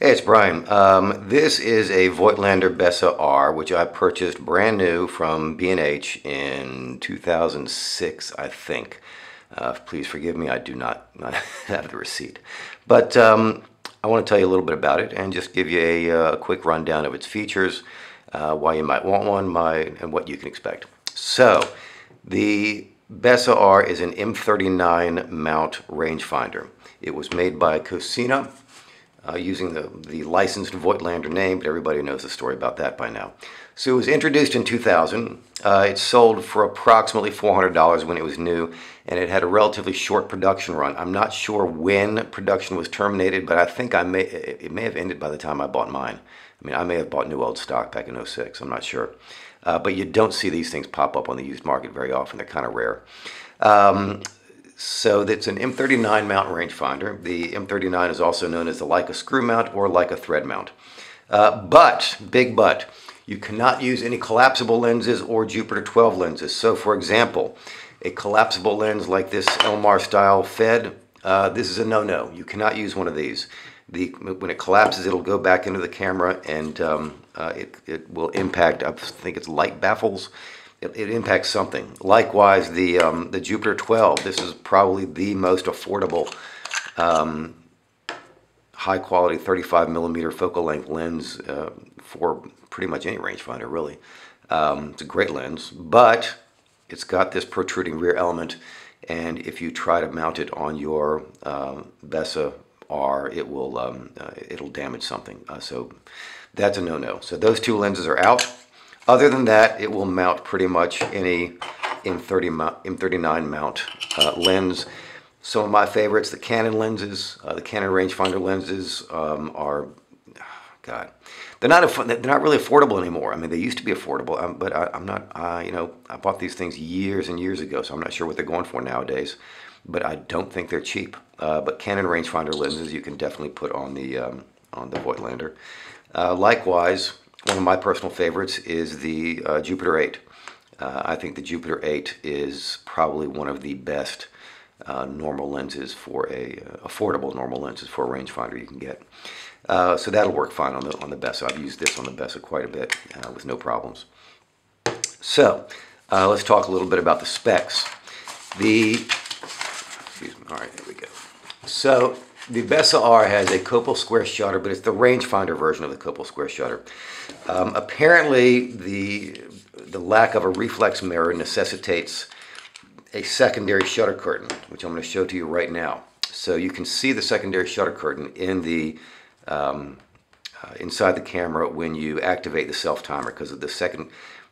Hey, it's Brian. This is a Voigtlander Bessa R, which I purchased brand new from B&H in 2006, I think. Please forgive me, I do not have the receipt. But I want to tell you a little bit about it and just give you a quick rundown of its features, why you might want one, and what you can expect. So, the Bessa R is an M39 mount rangefinder. It was made by Cosina, using the licensed Voigtlander name, but everybody knows the story about that by now. So it was introduced in 2000. It sold for approximately $400 when it was new, and it had a relatively short production run. I'm not sure when production was terminated, but I think it may have ended by the time I bought mine. I mean, I may have bought new old stock back in '06, I'm not sure. But you don't see these things pop up on the used market very often. They're kind of rare. So that's an M39 mount rangefinder. The M39 is also known as the Leica screw mount or Leica Thread Mount. Big but, you cannot use any collapsible lenses or Jupiter 12 lenses. So for example, a collapsible lens like this Elmar style Fed, this is a no-no. You cannot use one of these. When it collapses, it'll go back into the camera and it will impact, I think it's light baffles. It impacts something. Likewise, the Jupiter 12. This is probably the most affordable, high-quality 35mm focal length lens for pretty much any rangefinder, really. It's a great lens, but it's got this protruding rear element, and if you try to mount it on your Bessa R, it'll damage something. So that's a no-no. So those two lenses are out. Other than that, it will mount pretty much any M39 mount lens. Some of my favorites, the Canon lenses, the Canon rangefinder lenses are, God, they're not really affordable anymore. I mean, they used to be affordable, but I'm not. I bought these things years and years ago, so I'm not sure what they're going for nowadays. But I don't think they're cheap. But Canon rangefinder lenses you can definitely put on the Voigtlander. Likewise, one of my personal favorites is the Jupiter 8. I think the Jupiter 8 is probably one of the best normal lenses for affordable normal lenses for a rangefinder you can get. So that'll work fine on the Bessa. I've used this on the Bessa quite a bit with no problems. So let's talk a little bit about the specs. All right, there we go. So the Bessa R has a Copal square shutter, but it's the rangefinder version of the Copal square shutter. Apparently, the lack of a reflex mirror necessitates a secondary shutter curtain, which I'm going to show to you right now. So you can see the secondary shutter curtain in the inside the camera when you activate the self timer, because of the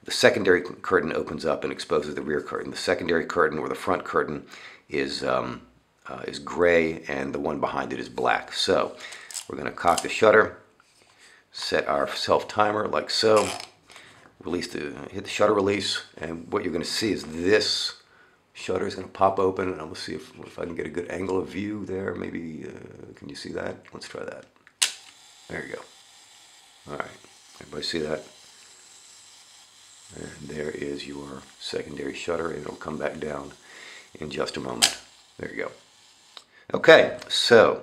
secondary curtain opens up and exposes the rear curtain. The secondary curtain or the front curtain is gray, and the one behind it is black. So we're going to cock the shutter, set our self timer like so, hit the shutter release, and what you're going to see is this shutter is going to pop open, and I'm going to see if I can get a good angle of view there. Maybe, can you see that? Let's try that. There you go. All right, everybody see that? And there is your secondary shutter, and it'll come back down in just a moment. There you go. Okay, so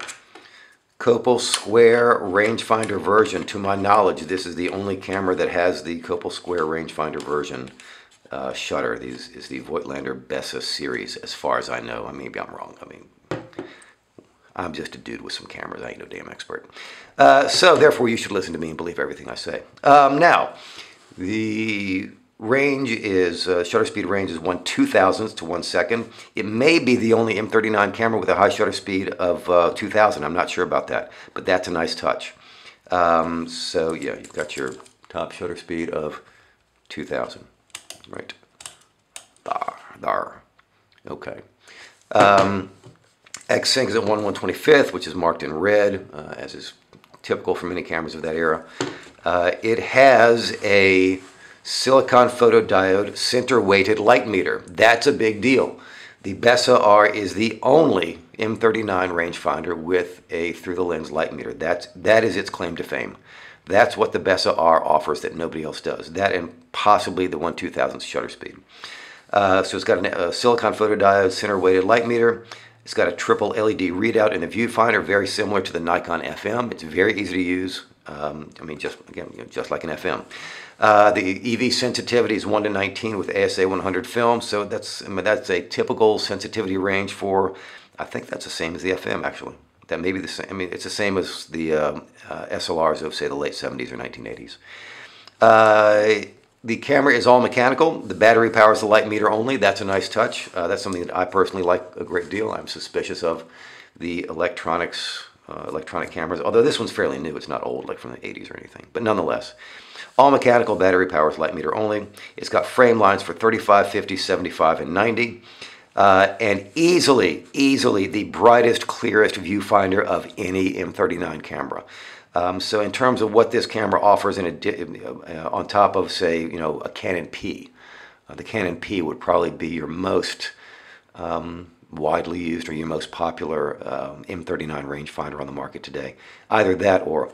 Copal square rangefinder version. To my knowledge, this is the only camera that has the Copal square rangefinder version shutter. This is the Voigtlander Bessa series, as far as I know. Maybe I'm wrong. I'm just a dude with some cameras. I ain't no damn expert. So therefore, you should listen to me and believe everything I say. Now, the range is, shutter speed range is 1/2000th to 1 second. It may be the only M39 camera with a high shutter speed of 2000. I'm not sure about that, but that's a nice touch. So yeah, you've got your top shutter speed of 2000, right? There. Okay. X-Sync is at 1/125th, which is marked in red, as is typical for many cameras of that era. It has a silicon photodiode center-weighted light meter. That's a big deal. The Bessa R is the only M39 rangefinder with a through-the-lens light meter. That is its claim to fame. That's what the Bessa R offers that nobody else does. That and possibly the 1/2000th shutter speed. So it's got a silicon photodiode center-weighted light meter. It's got a triple LED readout in the viewfinder, very similar to the Nikon FM. It's very easy to use. I mean, just again, just like an FM. The EV sensitivity is 1:19 with ASA 100 film, so that's a typical sensitivity range for. I think that's the same as the FM actually. That may be the same. I mean, it's the same as the SLRs of say the late 70s or 1980s. The camera is all mechanical. The battery powers the light meter only. That's a nice touch. That's something that I personally like a great deal. I'm suspicious of the electronic cameras, although this one's fairly new. It's not old like from the 80s or anything. But nonetheless, all mechanical, battery powers light meter only. It's got frame lines for 35, 50, 75, and 90. And easily the brightest, clearest viewfinder of any M39 camera. So in terms of what this camera offers on top of, say, a Canon P, the Canon P would probably be your most widely used or your most popular M39 rangefinder on the market today. Either that or,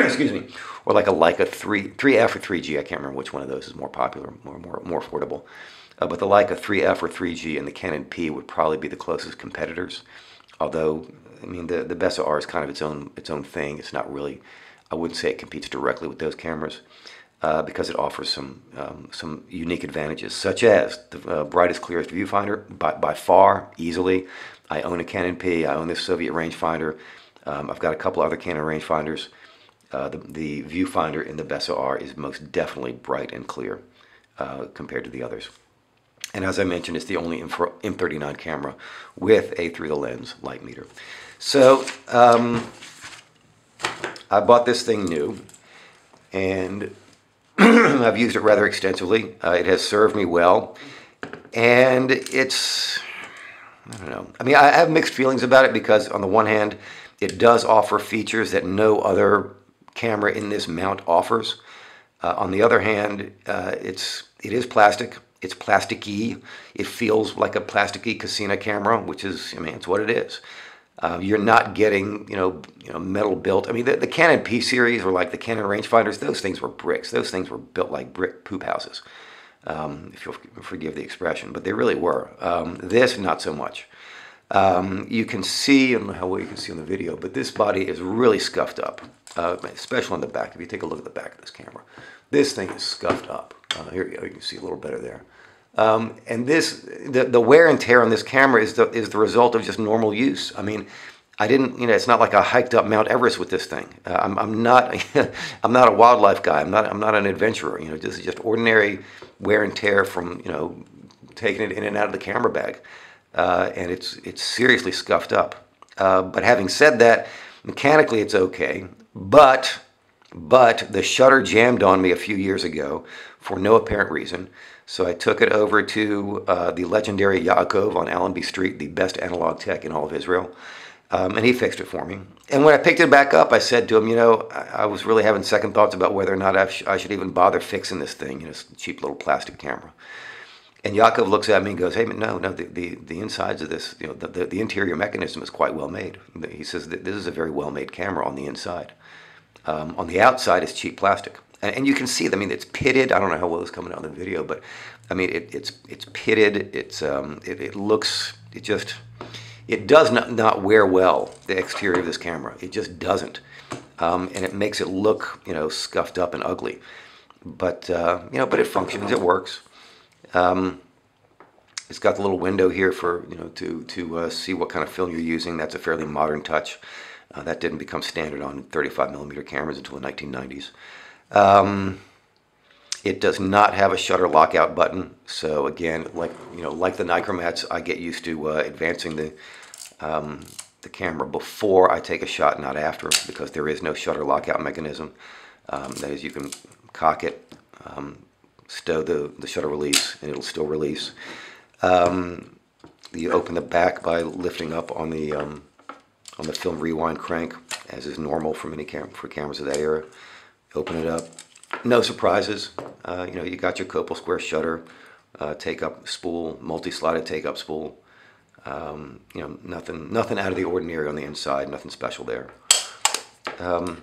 excuse me, or like a Leica 3F or 3G. I can't remember which one of those is more popular, more affordable. But the Leica 3F or 3G and the Canon P would probably be the closest competitors. Although, I mean, the Bessa R is kind of its own thing. It's not really, I wouldn't say it competes directly with those cameras because it offers some unique advantages, such as the brightest, clearest viewfinder by far, easily. I own a Canon P. I own this Soviet rangefinder. I've got a couple other Canon rangefinders. The viewfinder in the Bessa R is most definitely bright and clear compared to the others. And as I mentioned, it's the only M39 camera with a through-the-lens light meter. So I bought this thing new, and I've used it rather extensively. It has served me well, and it's, I don't know. I mean, I have mixed feelings about it because on the one hand, it does offer features that no other camera in this mount offers. On the other hand, it is plastic. It's plasticky. It feels like a plasticky Cosina camera, which is, I mean, it's what it is. You're not getting, metal built. I mean, the Canon P series or like the Canon rangefinders, those things were bricks. Those things were built like brick poop houses, if you'll forgive the expression, but they really were. This, not so much. You can see, I don't know how well you can see on the video, but this body is really scuffed up, especially on the back. If you take a look at the back of this camera, this thing is scuffed up. Here you go, you can see a little better there. And the wear and tear on this camera is the result of just normal use. I mean, I didn't, it's not like I hiked up Mount Everest with this thing. I'm not I'm not a wildlife guy. I'm not an adventurer. This is just ordinary wear and tear from taking it in and out of the camera bag, and it's seriously scuffed up. But having said that, mechanically it's okay. But the shutter jammed on me a few years ago for no apparent reason. So I took it over to the legendary Yaakov on Allenby Street, the best analog tech in all of Israel. And he fixed it for me. And when I picked it back up, I said to him, I was really having second thoughts about whether or not I should even bother fixing this thing, it's a cheap little plastic camera. And Yaakov looks at me and goes, hey, no, the insides of this, the interior mechanism is quite well made. He says that this is a very well-made camera on the inside. On the outside, it's cheap plastic. And you can see, I mean, it's pitted. I don't know how well it's coming out in the video, but I mean, it's pitted. It looks, it does not wear well, the exterior of this camera. It just doesn't. And it makes it look, scuffed up and ugly. But, but it functions, it works. It's got the little window here for, to see what kind of film you're using. That's a fairly modern touch. That didn't become standard on 35mm cameras until the 1990s. It does not have a shutter lockout button. So again, like the Nichromats, I get used to advancing the camera before I take a shot, not after, because there is no shutter lockout mechanism. That is, you can cock it, stow the shutter release, and it'll still release. You open the back by lifting up on the film rewind crank, as is normal for many cameras of that era. Open it up. No surprises. You got your Copal square shutter, take-up spool, multi-slotted take-up spool. Nothing out of the ordinary on the inside. Nothing special there. And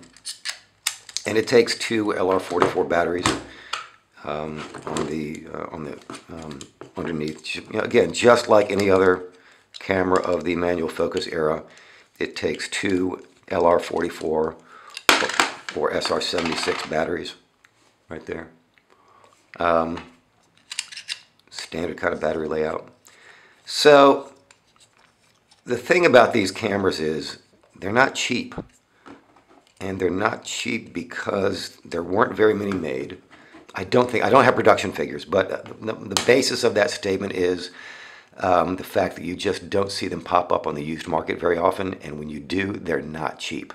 it takes two LR44 batteries on the underneath. Again, just like any other camera of the manual focus era. It takes two LR44 or SR76 batteries right there. Standard kind of battery layout. So the thing about these cameras is they're not cheap. And they're not cheap because there weren't very many made. I don't have production figures, but the basis of that statement is the fact that you just don't see them pop up on the used market very often, and when you do, they're not cheap.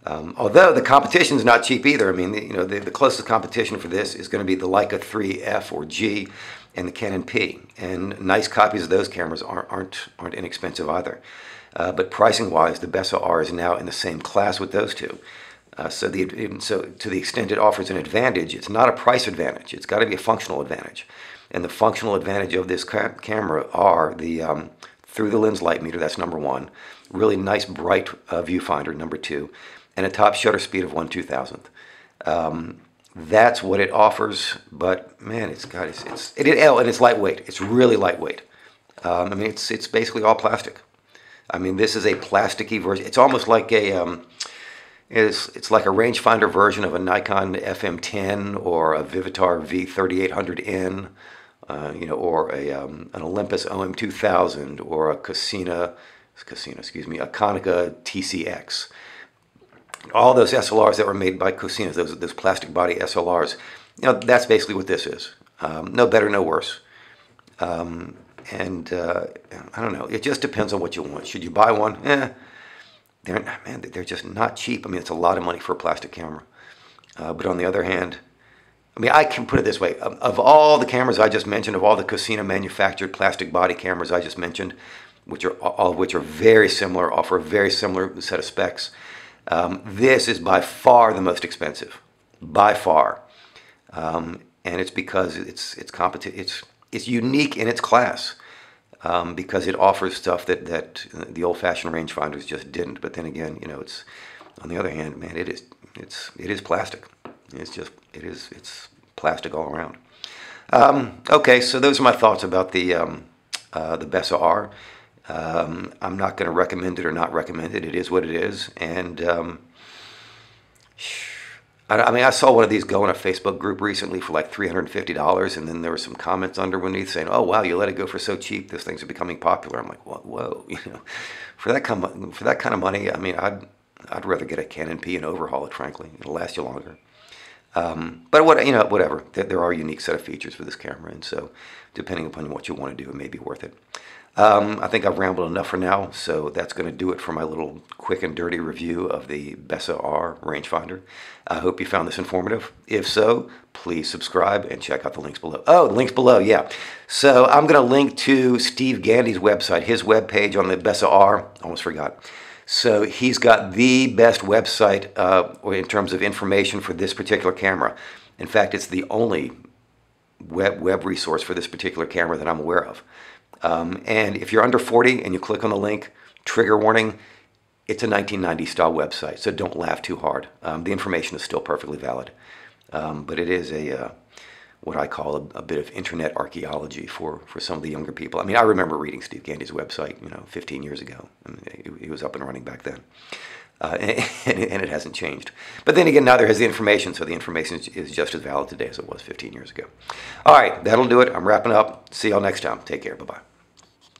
Although the competition's not cheap either. I mean, the closest competition for this is going to be the Leica 3F or G and the Canon P, and nice copies of those cameras aren't inexpensive either. But pricing-wise, the Bessa R is now in the same class with those two. So to the extent it offers an advantage, it's not a price advantage. It's got to be a functional advantage. And the functional advantage of this camera are the through the lens light meter, that's number one. Really nice bright viewfinder, number two. And a top shutter speed of 1/2000th. That's what it offers, but man, and it's lightweight. It's really lightweight. I mean, it's basically all plastic. I mean, this is a plasticky version. It's almost like it's like a rangefinder version of a Nikon FM10 or a Vivitar V3800N, or an Olympus OM2000 or a Cosina, a Konica TCX. All those SLRs that were made by Cosina, those plastic body SLRs, that's basically what this is. No better, no worse. I don't know. It just depends on what you want. Should you buy one? They're just not cheap. I mean, it's a lot of money for a plastic camera. But on the other hand, I mean, I can put it this way. Of all the cameras I just mentioned, of all the Cosina manufactured plastic body cameras I just mentioned, all of which are very similar, offer a very similar set of specs, this is by far the most expensive. By far. And it's because it's unique in its class. Because it offers stuff that the old-fashioned rangefinders just didn't. But then again, it's on the other hand, man, it is plastic. It's plastic all around. Okay, so those are my thoughts about the Bessa R. I'm not going to recommend it or not recommend it. It is what it is, and I mean, I saw one of these go in a Facebook group recently for like $350, and then there were some comments underneath saying, "Oh wow, you let it go for so cheap. This thing's becoming popular." I'm like, "Whoa, for that kind of money, I mean, I'd rather get a Canon P and overhaul it. Frankly, it'll last you longer." But whatever. There are a unique set of features for this camera, and so depending upon what you want to do, it may be worth it. I think I've rambled enough for now, so that's going to do it for my little quick and dirty review of the Bessa R rangefinder. I hope you found this informative. If so, please subscribe and check out the links below. Oh, the links below, yeah. So I'm going to link to Steve Gandy's website, his webpage on the Bessa R. Almost forgot. So he's got the best website in terms of information for this particular camera. In fact, it's the only web resource for this particular camera that I'm aware of. And if you're under 40 and you click on the link, trigger warning, it's a 1990s style website, so don't laugh too hard. The information is still perfectly valid. But it is what I call a bit of internet archaeology for some of the younger people. I mean, I remember reading Steve Gandy's website, 15 years ago. I mean, it was up and running back then. And it hasn't changed. But then again, neither has the information, so the information is just as valid today as it was 15 years ago. All right, that'll do it. I'm wrapping up. See y'all next time. Take care. Bye-bye.